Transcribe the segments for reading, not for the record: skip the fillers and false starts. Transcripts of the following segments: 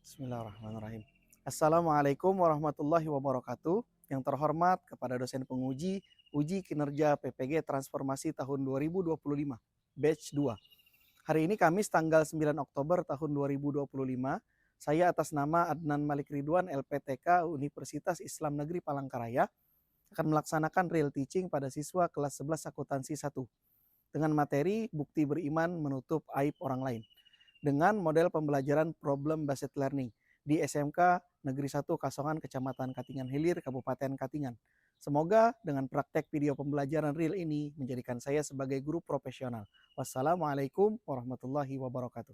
Bismillahirrahmanirrahim. Assalamualaikum warahmatullahi wabarakatuh. Yang terhormat kepada dosen penguji uji kinerja PPG Transformasi tahun 2025, batch 2. Hari ini Kamis tanggal 9 Oktober tahun 2025. Saya atas nama Adnan Malik Ridwan, LPTK Universitas Islam Negeri Palangkaraya, akan melaksanakan real teaching pada siswa kelas 11 akuntansi 1 dengan materi bukti beriman menutup aib orang lain, dengan model pembelajaran problem based learning di SMK Negeri 1 Kasongan, Kecamatan Katingan Hilir, Kabupaten Katingan. Semoga dengan praktek video pembelajaran real ini menjadikan saya sebagai guru profesional. Wassalamualaikum warahmatullahi wabarakatuh.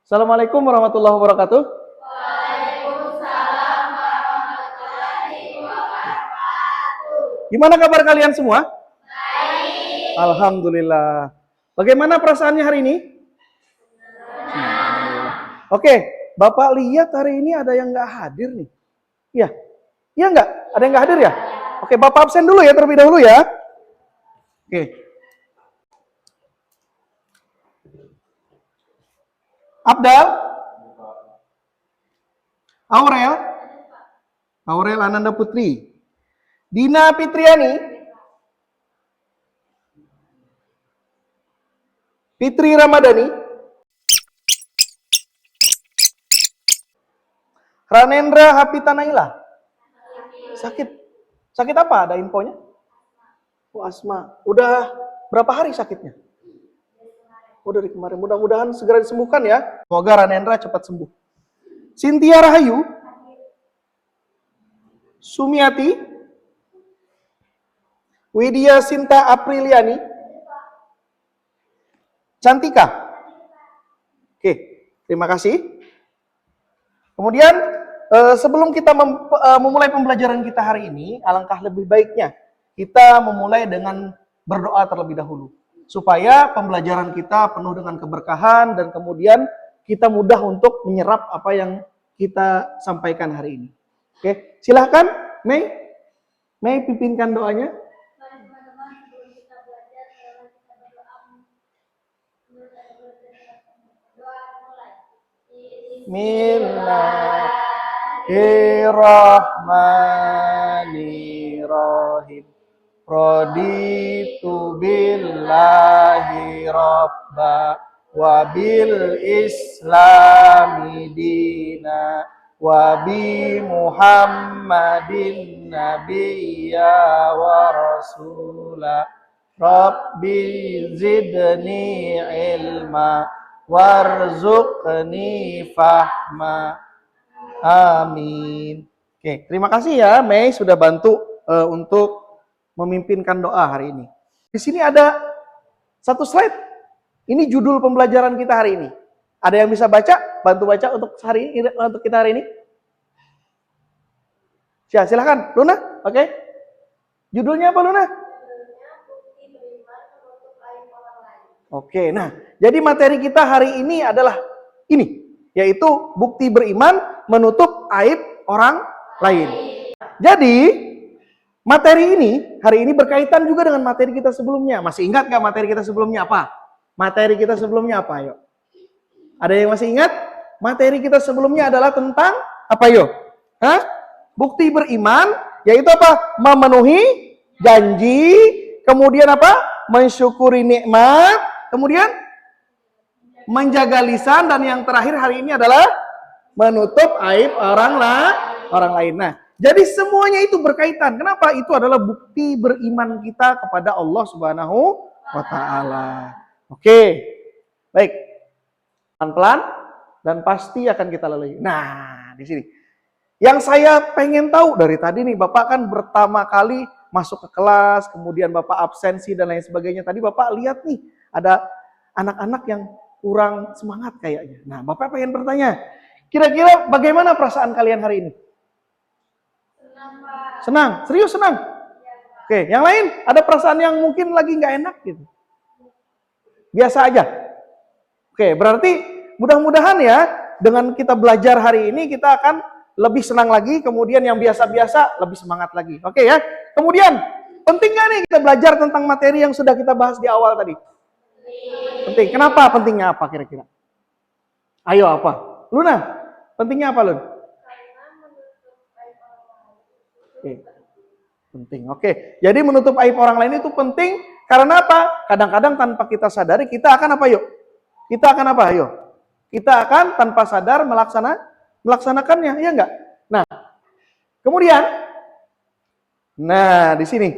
Assalamualaikum warahmatullahi wabarakatuh. Waalaikumsalam warahmatullahi wabarakatuh. Gimana kabar kalian semua? Baik. Alhamdulillah. Bagaimana perasaannya hari ini? Oke, Bapak lihat hari ini ada yang nggak hadir nih. Iya, iya nggak? Ada yang nggak hadir ya? Oke, Bapak absen dulu ya terlebih dahulu ya. Oke. Abdal? Aurel Ananda Putri. Dina Fitriani? Fitri Ramadhani? Ranendra Hapita Naila? Sakit. Sakit apa? Ada infonya? Oh, asma. Udah berapa hari sakitnya? Oh, dari kemarin. Mudah-mudahan segera disembuhkan ya. Semoga Ranendra cepat sembuh. Cynthia Rahayu? Sumiati? Widya Sinta Apriliani? Cantika? Oke, terima kasih. Kemudian sebelum kita memulai pembelajaran kita hari ini, alangkah lebih baiknya kita memulai dengan berdoa terlebih dahulu. Supaya pembelajaran kita penuh dengan keberkahan dan kemudian kita mudah untuk menyerap apa yang kita sampaikan hari ini. Oke, silahkan Mei. Mei pimpinkan doanya. Teman-teman, sebelum kita belajar, kita berdoa. Doa mulai. Bismillahirrahmanirrahim. Raditu billahi rabba wa bil islami dina wa bi Muhammadin nabiyya wa rasula. Rabbi zidni ilma warzuqni fahma. Amin. Oke, terima kasih ya Mei sudah bantu untuk memimpinkan doa hari ini. Di sini ada satu slide. Ini judul pembelajaran kita hari ini. Ada yang bisa baca? Bantu baca untuk hari ini, untuk kita hari ini. Silakan, Luna. Oke. Judulnya apa, Luna? Oke, nah, jadi materi kita hari ini adalah ini, yaitu bukti beriman menutup aib orang lain. Jadi, materi ini, hari ini berkaitan juga dengan materi kita sebelumnya. Masih ingat nggak materi kita sebelumnya apa? Materi kita sebelumnya apa, yuk? Ada yang masih ingat? Materi kita sebelumnya adalah tentang apa, yuk? Hah? Bukti beriman, yaitu apa? Memenuhi janji, kemudian apa? Mensyukuri nikmat, kemudian menjaga lisan, dan yang terakhir hari ini adalah menutup aib orang lain. Nah, jadi semuanya itu berkaitan. Kenapa? Itu adalah bukti beriman kita kepada Allah Subhanahu wa taala. Oke. Baik. Pelan-pelan dan pasti akan kita lalui. Nah, di sini. Yang saya pengen tahu dari tadi nih, Bapak kan pertama kali masuk ke kelas, kemudian Bapak absensi dan lain sebagainya. Tadi Bapak lihat nih, ada anak-anak yang kurang semangat kayaknya. Nah, Bapak pengen bertanya, kira-kira bagaimana perasaan kalian hari ini? Senang? Serius senang? Oke, yang lain ada perasaan yang mungkin lagi nggak enak gitu? Biasa aja? Oke, berarti mudah-mudahan ya, dengan kita belajar hari ini, kita akan lebih senang lagi, kemudian yang biasa-biasa lebih semangat lagi. Oke ya. Kemudian, penting nggak nih kita belajar tentang materi yang sudah kita bahas di awal tadi? Penting. Kenapa? Pentingnya apa kira-kira? Ayo apa? Luna, pentingnya apa Lun? Karena menutup aib orang lain. Oke. Penting. Oke. Jadi menutup aib orang lain itu penting karena apa? Kadang-kadang tanpa kita sadari kita akan apa yuk? Kita akan apa? Ayo. Kita akan tanpa sadar melaksanakannya, ya enggak? Nah, kemudian di sini.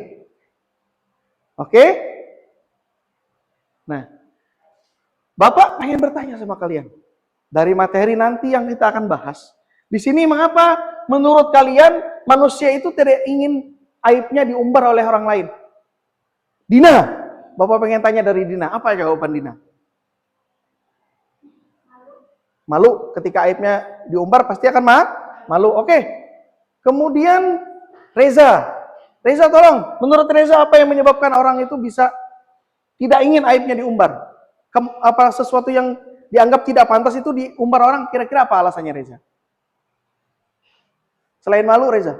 Oke? Nah, Bapak pengen bertanya sama kalian. Dari materi nanti yang kita akan bahas. Di sini mengapa menurut kalian manusia itu tidak ingin aibnya diumbar oleh orang lain? Dina, Bapak pengen tanya dari Dina. Apa jawaban Dina? Malu ketika aibnya diumbar pasti akan malu. Oke. Kemudian Reza. Reza tolong, menurut Reza apa yang menyebabkan orang itu bisa tidak ingin aibnya diumbar? Apa sesuatu yang dianggap tidak pantas itu diumbar orang, kira-kira apa alasannya Reza? Selain malu Reza?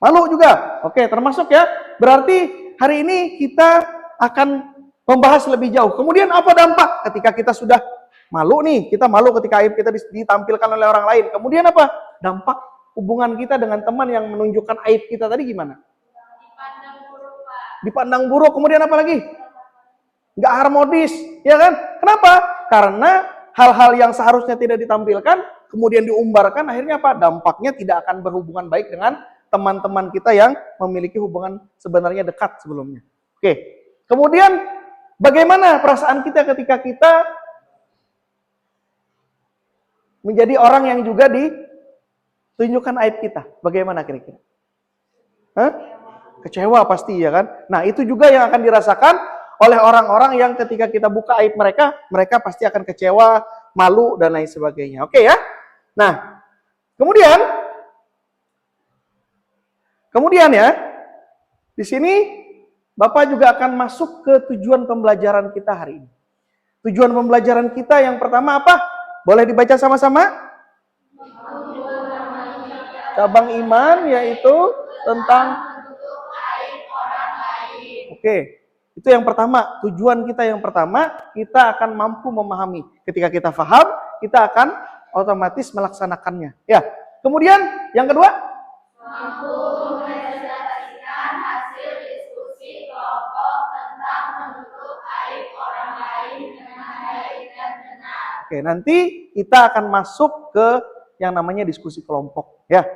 Malu juga? Oke, termasuk ya. Berarti hari ini kita akan membahas lebih jauh. Kemudian apa dampak ketika kita sudah malu nih? Kita malu ketika aib kita ditampilkan oleh orang lain. Kemudian apa? Dampak hubungan kita dengan teman yang menunjukkan aib kita tadi gimana? Dipandang buruk, Pak. Dipandang buruk. Kemudian apa lagi? Nggak harmonis, ya kan? Kenapa? Karena hal-hal yang seharusnya tidak ditampilkan, kemudian diumbarkan, akhirnya apa? Dampaknya tidak akan berhubungan baik dengan teman-teman kita yang memiliki hubungan sebenarnya dekat sebelumnya. Oke, kemudian bagaimana perasaan kita ketika kita menjadi orang yang juga ditunjukkan aib kita? Bagaimana kira-kira? Kecewa pasti ya kan? Nah itu juga yang akan dirasakan oleh orang-orang yang ketika kita buka aib mereka, mereka pasti akan kecewa, malu, dan lain sebagainya. Oke ya? Nah, kemudian ya, di sini Bapak juga akan masuk ke tujuan pembelajaran kita hari ini. Tujuan pembelajaran kita yang pertama apa? Boleh dibaca sama-sama? Cabang iman yaitu tentang Oke. Itu yang pertama, tujuan kita yang pertama, kita akan mampu memahami. Ketika kita paham, kita akan otomatis melaksanakannya. Ya. Kemudian yang kedua, Mampu mempresentasikan hasil diskusi kelompok tentang menutup aib orang lain dengan baik dan benar. Oke, nanti kita akan masuk ke yang namanya diskusi kelompok, ya.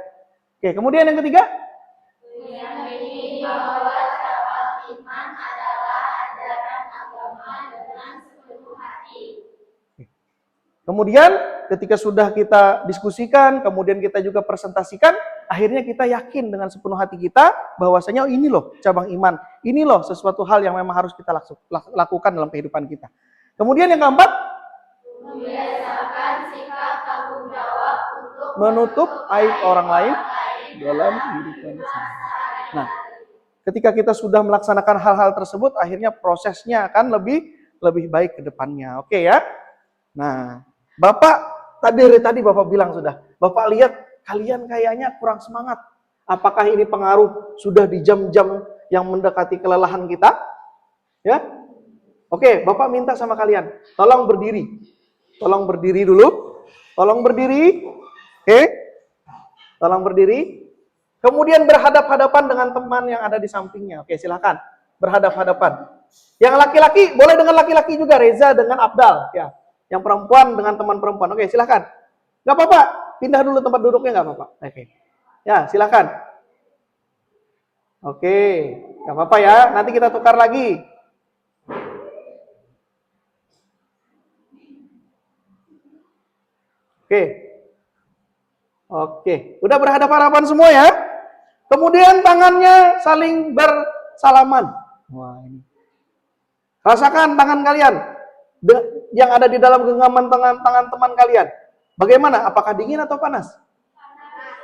Oke, kemudian yang ketiga, Meyakini bahwa cabang iman adalah ajaran agama dengan sepenuh hati. kemudian ketika sudah kita diskusikan, kemudian kita juga presentasikan, akhirnya kita yakin dengan sepenuh hati kita bahwasanya oh, ini loh cabang iman, ini loh sesuatu hal yang memang harus kita lakukan dalam kehidupan kita. Kemudian yang keempat, Membiasakan sikap tanggung jawab untuk menutup aib orang lain dalam kehidupan. Nah, ketika kita sudah melaksanakan hal-hal tersebut, akhirnya prosesnya akan lebih baik ke depannya. Oke ya? Nah, Bapak tadi Bapak bilang sudah. Bapak lihat kalian kayaknya kurang semangat. Apakah ini pengaruh sudah di jam-jam yang mendekati kelelahan kita? Ya? Oke, Bapak minta sama kalian, tolong berdiri. Tolong berdiri dulu. Tolong berdiri. Oke? Tolong berdiri. Kemudian berhadap-hadapan dengan teman yang ada di sampingnya. Oke, silakan. Berhadap-hadapan. Yang laki-laki, boleh dengan laki-laki juga. Reza dengan Abdal. Ya. Yang perempuan dengan teman perempuan. Oke, silakan. Nggak apa-apa. Pindah dulu tempat duduknya, nggak apa-apa. Oke. Ya, silakan. Oke. Nggak apa-apa ya. Nanti kita tukar lagi. Oke. Udah berhadapan-hadapan semua ya? Kemudian tangannya saling bersalaman. Wah, ini. Rasakan tangan kalian yang ada di dalam genggaman tangan teman kalian. Bagaimana? Apakah dingin atau panas?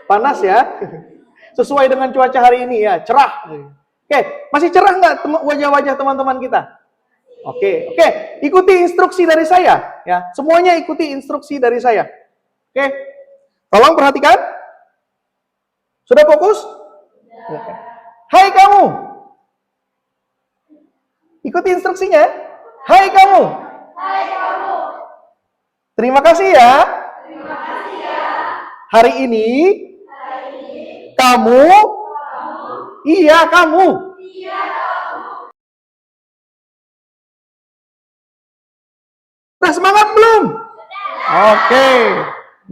Panas ya. Sesuai dengan cuaca hari ini ya, cerah. Oke, masih cerah nggak wajah-wajah teman-teman kita? Oke. Ikuti instruksi dari saya ya. Semuanya ikuti instruksi dari saya. Oke. Tolong perhatikan. Sudah fokus? Oke. Hai kamu. Ikuti instruksinya. Hai kamu. Hai Terima kasih ya. Hari ini kamu, iya kamu. Udah semangat belum? Oke.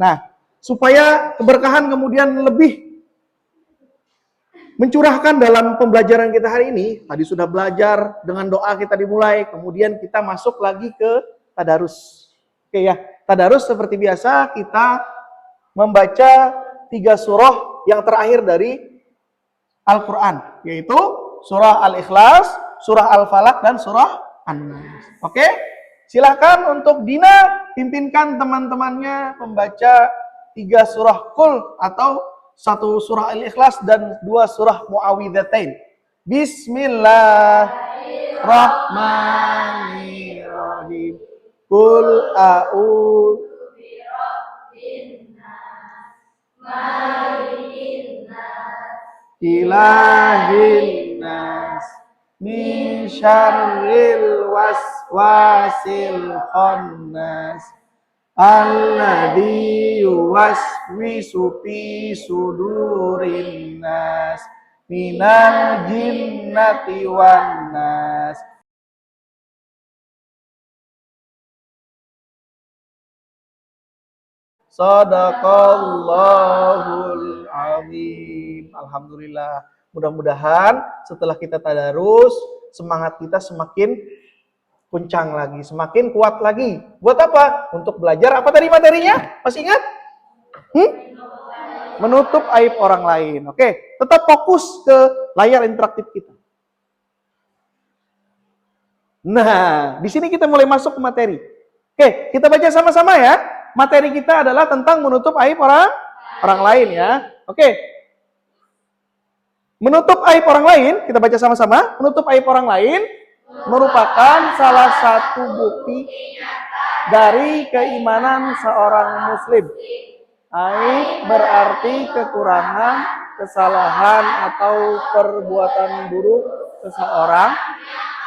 Nah, supaya keberkahan kemudian lebih mencurahkan dalam pembelajaran kita hari ini, tadi sudah belajar dengan doa kita dimulai, kemudian kita masuk lagi ke tadarus. Oke ya, tadarus seperti biasa kita membaca 3 surah yang terakhir dari Al-Quran, yaitu surah Al-Ikhlas, surah Al-Falaq, dan surah An-Nas. Oke? Silakan untuk Dina pimpinkan teman-temannya membaca 3 surah Qul atau 1 surah Al-Ikhlas dan 2 surah Muawwidzatain. Bismillahirrahmanirrahim. Qul a'udzu ilahin nas min syarril waswasil khannas alladzi yuwaswisu fi sudurin nas minal jinnati wan nas. Sadaqallahul azim. Alhamdulillah. Mudah-mudahan setelah kita tadarus, semangat kita semakin kencang lagi, semakin kuat lagi. Buat apa? Untuk belajar apa tadi materinya? Masih ingat? Menutup aib orang lain. Oke, tetap fokus ke layar interaktif kita. Nah, di sini kita mulai masuk ke materi. Oke, kita baca sama-sama ya. Materi kita adalah tentang menutup aib orang lain ya. Oke. Menutup aib orang lain, kita baca sama-sama. Menutup aib orang lain merupakan salah satu bukti dari keimanan seorang muslim. Aib berarti kekurangan, kesalahan atau perbuatan buruk seseorang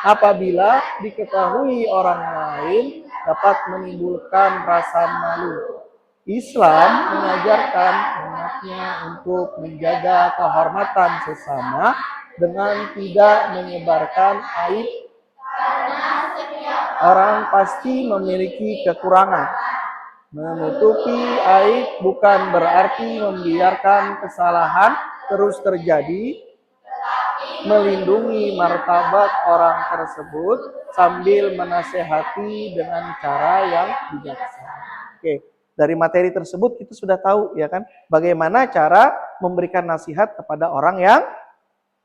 apabila diketahui orang lain dapat menimbulkan rasa malu. Islam mengajarkan umatnya untuk menjaga kehormatan sesama dengan tidak menyebarkan aib. Orang pasti memiliki kekurangan. Menutupi aib bukan berarti membiarkan kesalahan terus terjadi, melindungi martabat orang tersebut sambil menasehati dengan cara yang bijaksana. Oke, dari materi tersebut kita sudah tahu ya kan, bagaimana cara memberikan nasihat kepada orang yang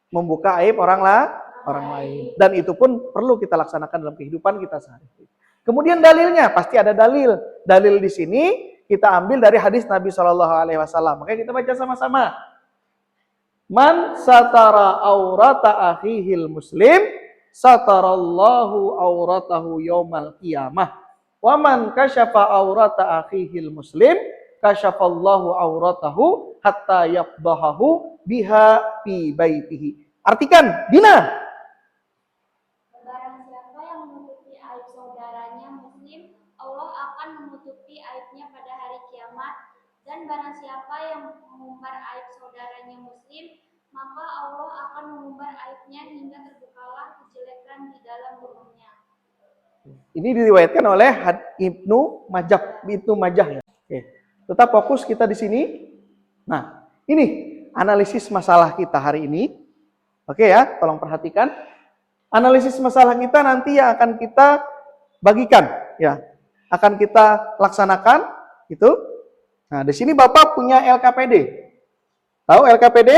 membuka aib orang lain. Dan itu pun perlu kita laksanakan dalam kehidupan kita sehari-hari. Kemudian dalilnya pasti ada dalil. Dalil di sini kita ambil dari hadis Nabi SAW. Makanya kita baca sama-sama. Man satara aurata akhihil muslim satarallahu auratahu yaumal qiyamah. Wa man kasyafa aurata akhihil muslim kasyafallahu auratahu hatta yafdahahu biha fi baitihi. Artikan, Dina. Barang siapa yang menutupi aib saudaranya muslim, Allah akan menutupi aibnya pada hari kiamat. Dan barang siapa yang mengumbar aib saudaranya muslim, maka Allah akan mengumbar aibnya hingga terbukalah kejelekan di dalam rumahnya. Ini diriwayatkan oleh Ibnu Majah ya. Oke. Tetap fokus kita di sini. Nah, ini analisis masalah kita hari ini. Oke ya, tolong perhatikan. Analisis masalah kita nanti yang akan kita bagikan ya. Akan kita laksanakan gitu. Nah, di sini Bapak punya LKPD. Tahu LKPD?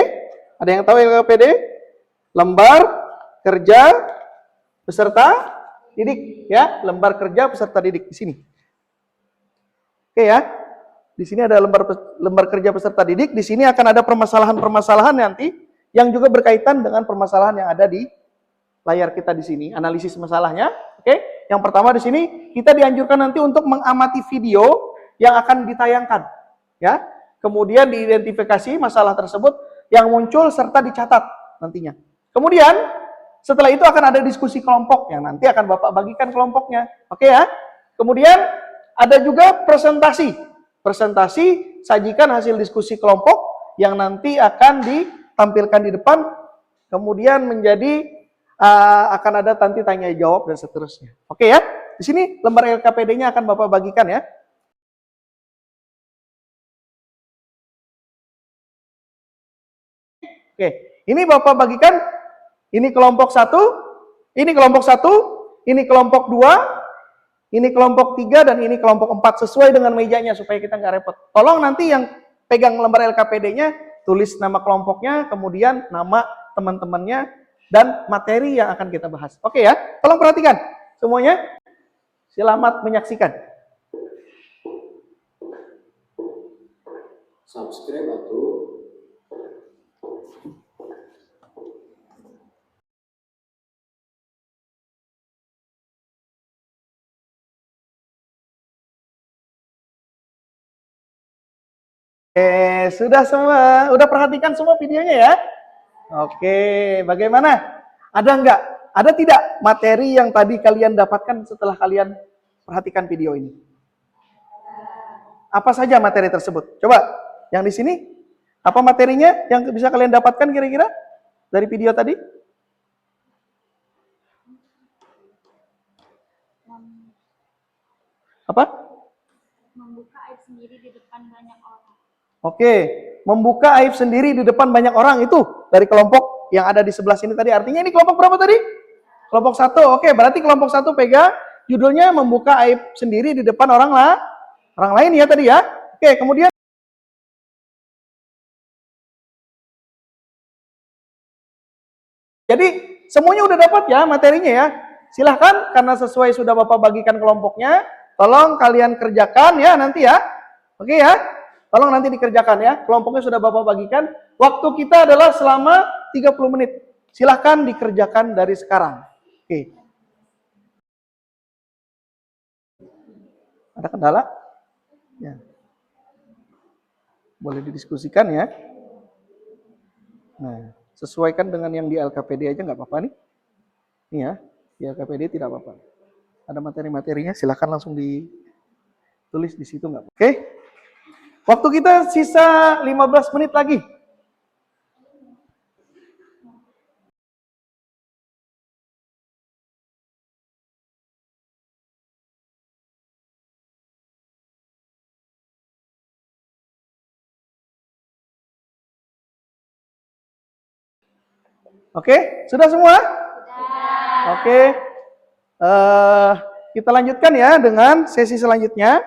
Ada yang tahu LKPD? Lembar kerja peserta didik ya, lembar kerja peserta didik di sini. Oke ya. Di sini ada lembar kerja peserta didik, di sini akan ada permasalahan-permasalahan nanti yang juga berkaitan dengan permasalahan yang ada di layar kita di sini, analisis masalahnya. Oke. Yang pertama di sini kita dianjurkan nanti untuk mengamati video yang akan ditayangkan. Ya, kemudian diidentifikasi masalah tersebut yang muncul serta dicatat nantinya. Kemudian setelah itu akan ada diskusi kelompok yang nanti akan Bapak bagikan kelompoknya. Oke ya. Kemudian ada juga presentasi. Presentasi, sajikan hasil diskusi kelompok yang nanti akan ditampilkan di depan, kemudian menjadi akan ada nanti tanya jawab dan seterusnya. Oke ya, di sini lembar LKPD-nya akan Bapak bagikan ya. Oke, ini Bapak bagikan, ini kelompok 1, ini kelompok 1, ini kelompok 2, ini kelompok 3, dan ini kelompok 4, sesuai dengan mejanya supaya kita nggak repot. Tolong nanti yang pegang lembar LKPD-nya, tulis nama kelompoknya, kemudian nama teman-temannya, dan materi yang akan kita bahas. Oke ya, tolong perhatikan semuanya. Selamat menyaksikan. Subscribe atau Sudah semua, udah perhatikan semua videonya ya? Oke, bagaimana? Ada enggak? Ada tidak materi yang tadi kalian dapatkan setelah kalian perhatikan video ini? Apa saja materi tersebut? Coba, yang di sini, apa materinya yang bisa kalian dapatkan kira-kira dari video tadi? Apa? Membuka aib sendiri di depan banyak orang. Oke, membuka aib sendiri di depan banyak orang itu dari kelompok yang ada di sebelah sini tadi. Artinya ini kelompok berapa tadi? Kelompok 1. Oke, berarti kelompok 1 pegang judulnya membuka aib sendiri di depan orang lain ya tadi ya. Oke, kemudian jadi semuanya udah dapat ya materinya ya. Silahkan karena sesuai sudah Bapak bagikan kelompoknya, tolong kalian kerjakan ya nanti ya. Oke ya. Tolong nanti dikerjakan ya. Kelompoknya sudah Bapak bagikan. Waktu kita adalah selama 30 menit. Silahkan dikerjakan dari sekarang. Oke. Ada kendala? Ya. Boleh didiskusikan ya. Nah, sesuaikan dengan yang di LKPD aja nggak apa-apa nih. Nih ya, di LKPD tidak apa-apa. Ada materi-materinya, silahkan langsung ditulis di situ nggak apa-apa. Oke. Waktu kita sisa 15 menit lagi. Oke, sudah semua? Sudah. Oke. Kita lanjutkan ya dengan sesi selanjutnya.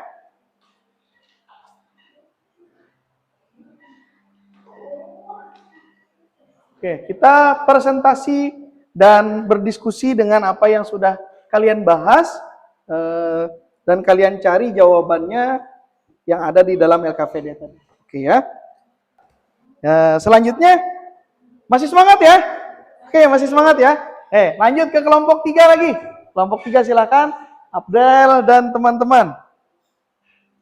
Oke, kita presentasi dan berdiskusi dengan apa yang sudah kalian bahas dan kalian cari jawabannya yang ada di dalam LKPD tadi. Oke ya. Selanjutnya masih semangat ya? Oke, masih semangat ya? Lanjut ke kelompok 3 lagi. Kelompok 3 silakan. Abdel dan teman-teman.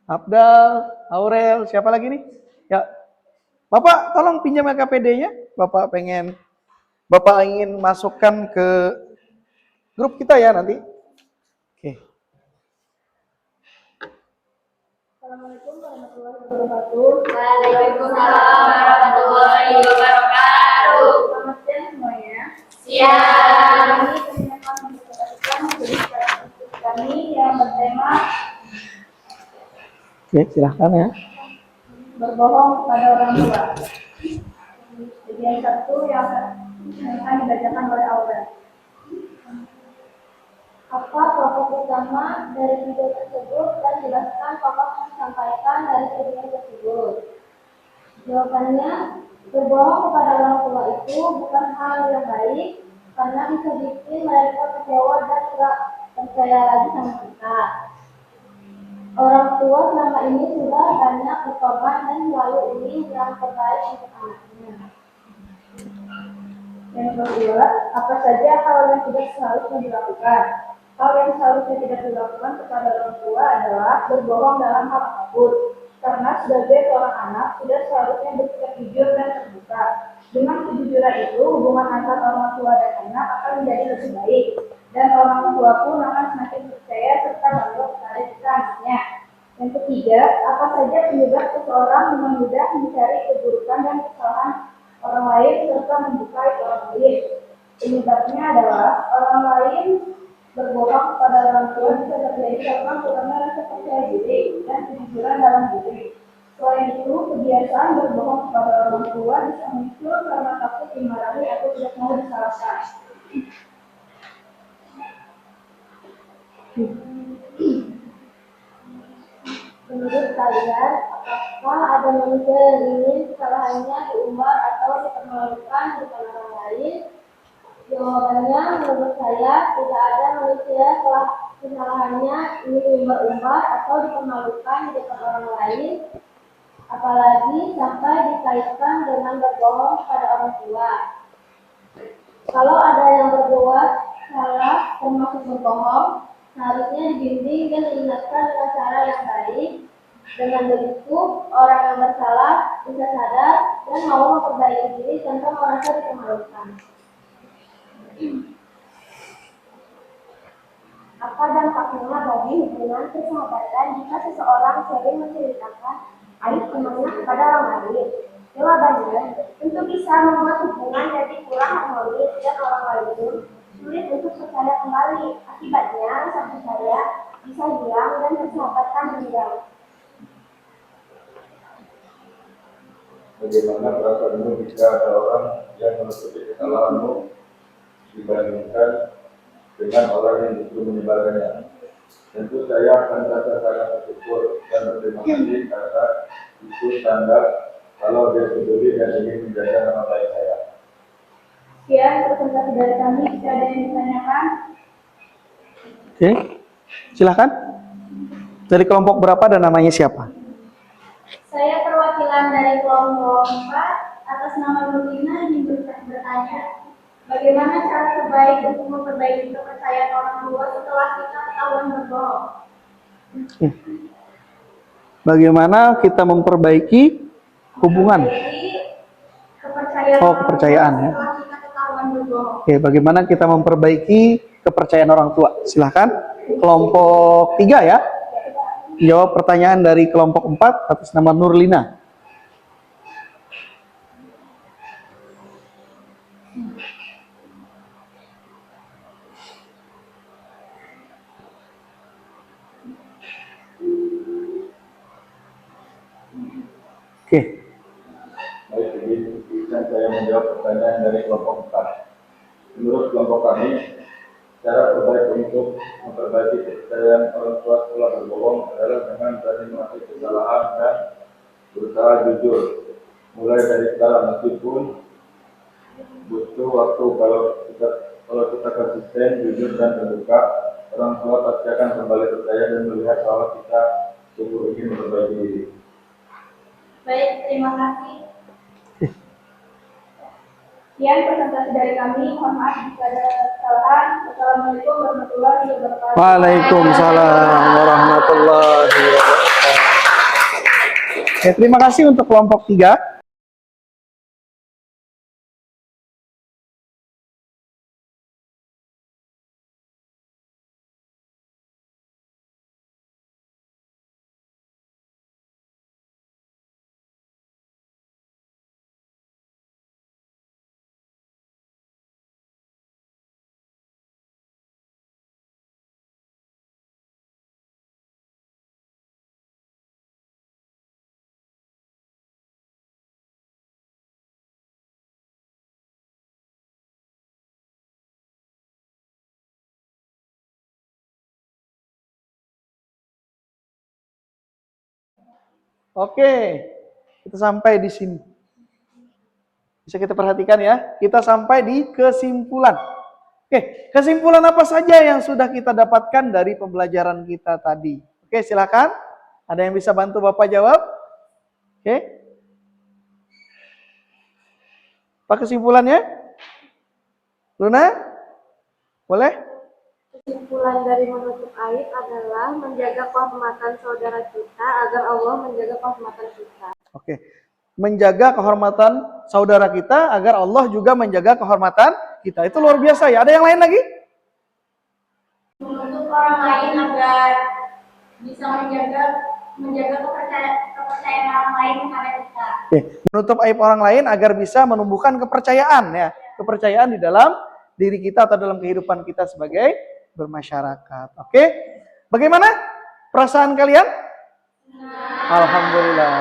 Abdel, Aurel, siapa lagi nih? Ya. Bapak tolong pinjam LKPD-nya. Bapak ingin masukkan ke grup kita ya nanti. Oke. Assalamualaikum warahmatullahi wabarakatuh. Waalaikumsalam warahmatullahi wabarakatuh. Selamat siang semuanya. Siang. Kami akan mempresentasikan materi kami yang bertema. Oke, silahkan ya. Berbohong kepada orang tua. Bagian 1 yang akan dibacakan oleh Aurel. Apa pokok utama dari video tersebut dan jelaskan pokok yang disampaikan dari video tersebut. Jawabannya, berbohong kepada orang tua itu bukan hal yang baik karena bisa bikin mereka kecewa dan tidak percaya lagi sama kita. Orang tua selama ini sudah banyak berkorban dan selalu ingin yang terbaik untuk anaknya. Yang kedua, apa saja hal yang tidak seharusnya dilakukan? Hal yang seharusnya tidak dilakukan kepada orang tua adalah berbohong dalam hal apapun. Karena sebagai seorang anak sudah seharusnya bersikap jujur dan terbuka. Dengan kejujuran itu, hubungan antara orang tua dan anak akan menjadi lebih baik. Dan orang tua pun akan semakin percaya serta bangga kepada kita anaknya. Ketiga, apa saja penyebab seseorang dengan mudah mencari keburukan dan kesalahan orang lain serta membuka aib orang lain? Penyebabnya adalah orang lain berbohong kepada orang tua bisa terjadi karena kurangnya rasa percaya diri dan kejujuran dalam diri. Selain itu, kebiasaan berbohong kepada orang tua bisa muncul karena takut dimarahi atau tidak mau disalahkan. Menurut kalian, apakah ada manusia yang ingin kesalahannya diumbar atau dipermalukan di depan orang lain? Jawabannya, menurut saya, tidak ada manusia kesalahannya ingin diumbar-umbar atau dipermalukan di depan orang lain, apalagi sampai dikaitkan dengan berbohong pada orang tua. Kalau ada yang berbuat salah termasuk berbohong, seharusnya dibimbing dan diingatkan dengan cara yang baik. Dengan begitu, orang yang bersalah bisa sadar dan mau memperbaiki diri tanpa merasa dipermalukan. Apa dampaknya bagi hubungan persahabatan jika seseorang sering menceritakan aib temannya kepada orang lain? Jawabannya, tentu bisa membuat hubungan jadi kurang harmonis dan orang lain sulit untuk percaya kembali. Akibatnya, rasa percaya bisa hilang dan persahabatan renggang. Bagaimana perasaanmu jika ada orang yang menutupi kesalahanmu dibandingkan dengan orang yang justru menyebarkannya? Tentu saya akan merasa sangat bersyukur dan berterima kasih karena itu tanda kalau dia peduli dan ingin menjaga nama baik saya. Sekian presentasi dari kami. Jika ada yang ditanyakan, Oke, silakan. Dari kelompok berapa dan namanya siapa? saya perwakilan dari kelompok 4 atas nama Nurlina ingin bertanya, bagaimana cara terbaik untuk memperbaiki kepercayaan orang tua setelah kita ketahuan berbohong? Bagaimana kita memperbaiki hubungan? Kepercayaan ya. Setelah kita ketahuan berbohong. Oke, bagaimana kita memperbaiki kepercayaan orang tua? Silahkan. Kelompok 3 ya. Jawab pertanyaan dari kelompok 4 atas nama Nurlina. Oke. Baik, jadi saya menjawab pertanyaan dari kelompok 4. Menurut kelompok kami, cara terbaik untuk memperbaiki kepercayaan orang tua setelah berbohong adalah dengan berani mengakui kesalahan dan berusaha jujur. Mulai dari sekarang, meskipun butuh waktu, kalau kita konsisten, jujur dan terbuka, orang tua pasti akan kembali percaya dan melihat bahwa kita sungguh ingin memperbaiki diri. Baik, terima kasih. Sekian presentasi dari kami. Mohon maaf jika ada kesalahan. Assalamualaikum warahmatullahi wabarakatuh. Waalaikumsalam warahmatullahi wabarakatuh. Oke, terima kasih untuk kelompok 3. Oke, kita sampai di sini. Bisa kita perhatikan ya, kita sampai di kesimpulan. Oke, kesimpulan apa saja yang sudah kita dapatkan dari pembelajaran kita tadi? Oke, silakan. Ada yang bisa bantu Bapak jawab? Oke. Apa kesimpulannya? Luna? Boleh? Kesimpulan dari menutup aib adalah menjaga kehormatan saudara kita agar Allah menjaga kehormatan kita. Oke. Menjaga kehormatan saudara kita agar Allah juga menjaga kehormatan kita. Itu luar biasa ya. Ada yang lain lagi? Menuntut orang lain agar bisa menjaga menjaga kepercayaan orang lain kepada kita. Oke, menutup aib orang lain agar bisa menumbuhkan kepercayaan ya, kepercayaan di dalam diri kita atau dalam kehidupan kita sebagai bermasyarakat. Oke, bagaimana perasaan kalian? Alhamdulillah,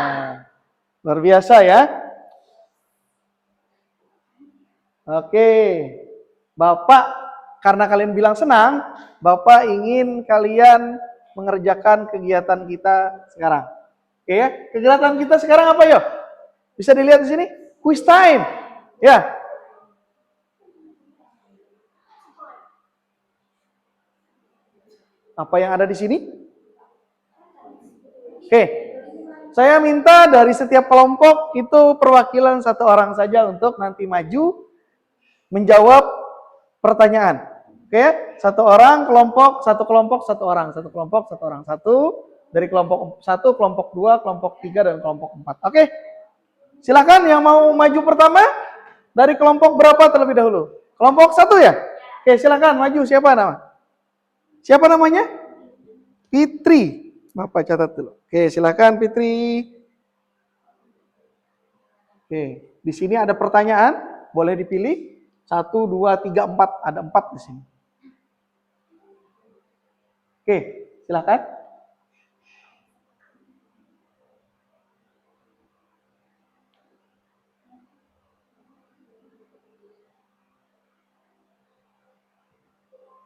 luar biasa ya. Oke, Bapak, karena kalian bilang senang, Bapak ingin kalian mengerjakan kegiatan kita sekarang. Oke ya, kegiatan kita sekarang apa yuk? Bisa dilihat di sini, quiz time. Ya. Apa yang ada di sini? Oke. Saya minta dari setiap kelompok itu perwakilan satu orang saja untuk nanti maju menjawab pertanyaan. Oke, satu orang kelompok, satu orang, satu kelompok, satu orang, satu dari kelompok 1, kelompok 2, kelompok 3 dan kelompok 4. Oke. Silakan yang mau maju pertama dari kelompok berapa terlebih dahulu? Kelompok 1 ya? Oke, silakan maju. Siapa nama? Siapa namanya? Fitri. Bapak catat dulu. Oke, silakan Fitri. Oke, di sini ada pertanyaan, boleh dipilih. 1, 2, 3, 4. Ada 4 di sini. Oke, silakan.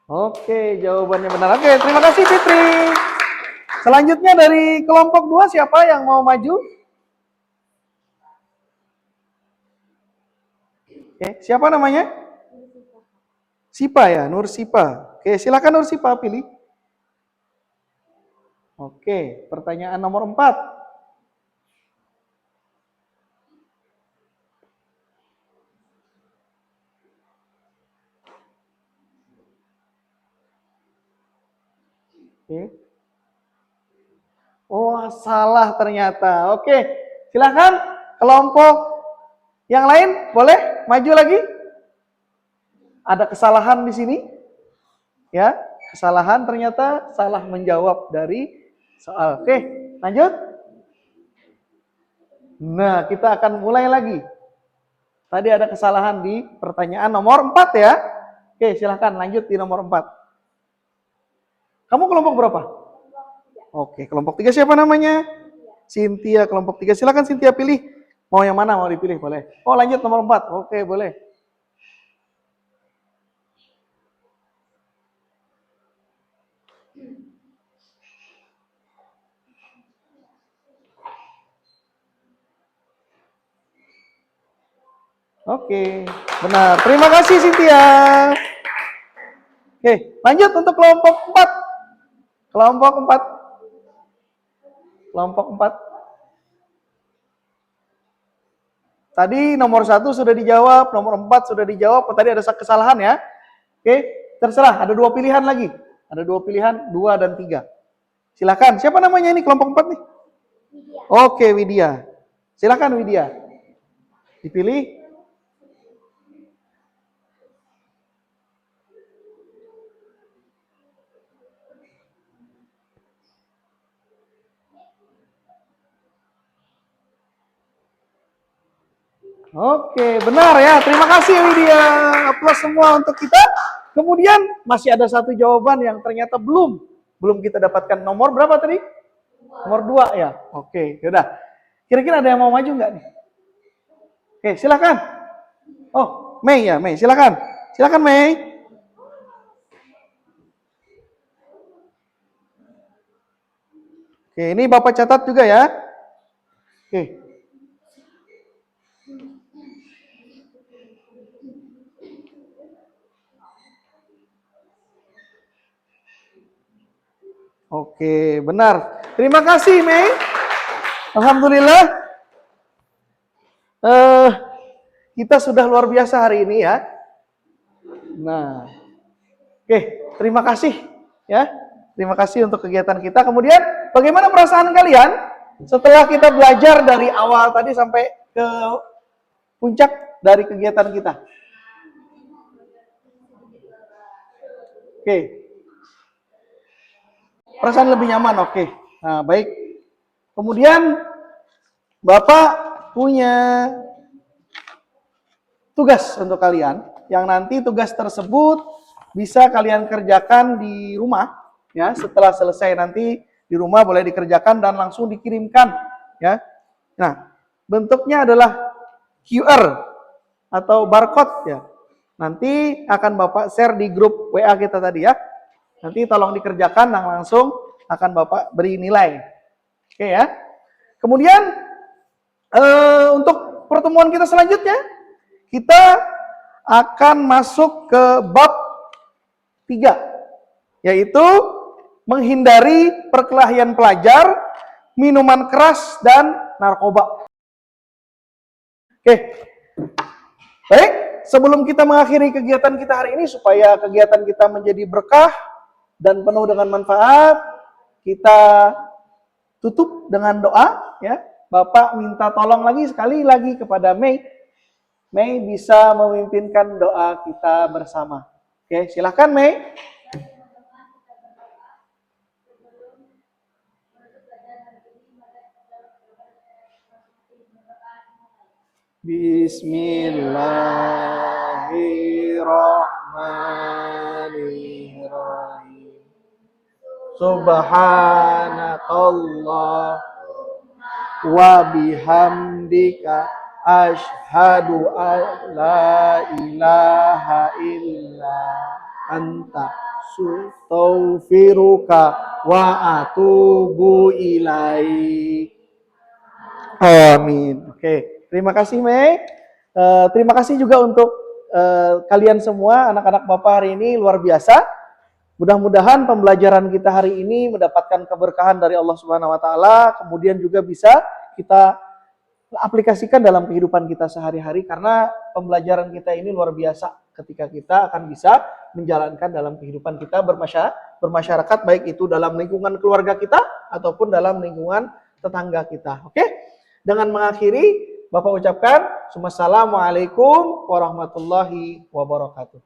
Oke, jawabannya benar. Oke, terima kasih Fitri. Selanjutnya dari kelompok 2 siapa yang mau maju? Oke, siapa namanya? Sipa ya, Nur Sipa. Oke, silakan Nur Sipa pilih. Oke, pertanyaan nomor 4. Oke. Oh, salah ternyata. Oke, silakan kelompok yang lain boleh maju lagi. Ada kesalahan di sini. Ya, kesalahan ternyata salah menjawab dari soal. Oke, lanjut. Nah, kita akan mulai lagi. Tadi ada kesalahan di pertanyaan nomor 4 ya. Oke, silakan lanjut di nomor 4. Kamu kelompok berapa? Oke, kelompok 3 siapa namanya? Cynthia, kelompok 3. Silakan Cynthia pilih. Mau yang mana? Mau dipilih? Boleh. Oh, lanjut nomor 4. Oke, boleh. Oke, benar. Terima kasih Cynthia. Oke, lanjut untuk kelompok 4. Kelompok 4. Kelompok 4. Tadi nomor 1 sudah dijawab, nomor 4 sudah dijawab. Tadi ada kesalahan ya. Oke, terserah. Ada 2 pilihan lagi. Ada 2 pilihan, 2 dan 3. Silakan. Siapa namanya ini kelompok 4 nih? Widya. Oke, Widya. Silakan Widya. Dipilih. Oke, benar ya. Terima kasih Widya. Aplaus semua untuk kita. Kemudian masih ada satu jawaban yang ternyata belum kita dapatkan. Nomor berapa tadi? Nomor 2 ya. Oke, yaudah. Kira-kira ada yang mau maju nggak nih? Oke, silakan. Oh, Mei ya, Mei. Silakan. Silakan Mei. Oke, ini Bapak catat juga ya. Oke. Oke, benar. Terima kasih, Mei. Alhamdulillah. Kita sudah luar biasa hari ini ya. Nah, oke, terima kasih ya. Terima kasih untuk kegiatan kita. Kemudian, bagaimana perasaan kalian setelah kita belajar dari awal tadi sampai ke puncak dari kegiatan kita? Oke. Perasaan lebih nyaman, oke. Nah, baik. Kemudian Bapak punya tugas untuk kalian, yang nanti tugas tersebut bisa kalian kerjakan di rumah, ya. Setelah selesai nanti di rumah boleh dikerjakan dan langsung dikirimkan, ya. Nah, bentuknya adalah QR atau barcode, ya. Nanti akan Bapak share di grup WA kita tadi, ya. Nanti tolong dikerjakan dan langsung akan Bapak beri nilai. Oke, ya. Kemudian untuk pertemuan kita selanjutnya, kita akan masuk ke bab 3, yaitu menghindari perkelahian pelajar, minuman keras, dan narkoba. Oke, baik. Sebelum kita mengakhiri kegiatan kita hari ini, supaya kegiatan kita menjadi berkah dan penuh dengan manfaat, kita tutup dengan doa, ya. Bapak minta tolong lagi sekali lagi kepada Mei. Mei bisa memimpinkan doa kita bersama. Oke, silakan Mei. Bismillahirrahmanirrahim. Subhanakallah wa bihamdika asyhadu an la ilaha illa anta astaghfiruka wa atubu ilaik. Amin. Oke, terima kasih Mei. Terima kasih juga untuk kalian semua, anak-anak Bapak hari ini luar biasa. Mudah-mudahan pembelajaran kita hari ini mendapatkan keberkahan dari Allah Subhanahu wa taala, kemudian juga bisa kita aplikasikan dalam kehidupan kita sehari-hari, karena pembelajaran kita ini luar biasa ketika kita akan bisa menjalankan dalam kehidupan kita bermasyarakat, baik itu dalam lingkungan keluarga kita ataupun dalam lingkungan tetangga kita. Oke? Dengan mengakhiri, Bapak ucapkan, Assalamualaikum warahmatullahi wabarakatuh.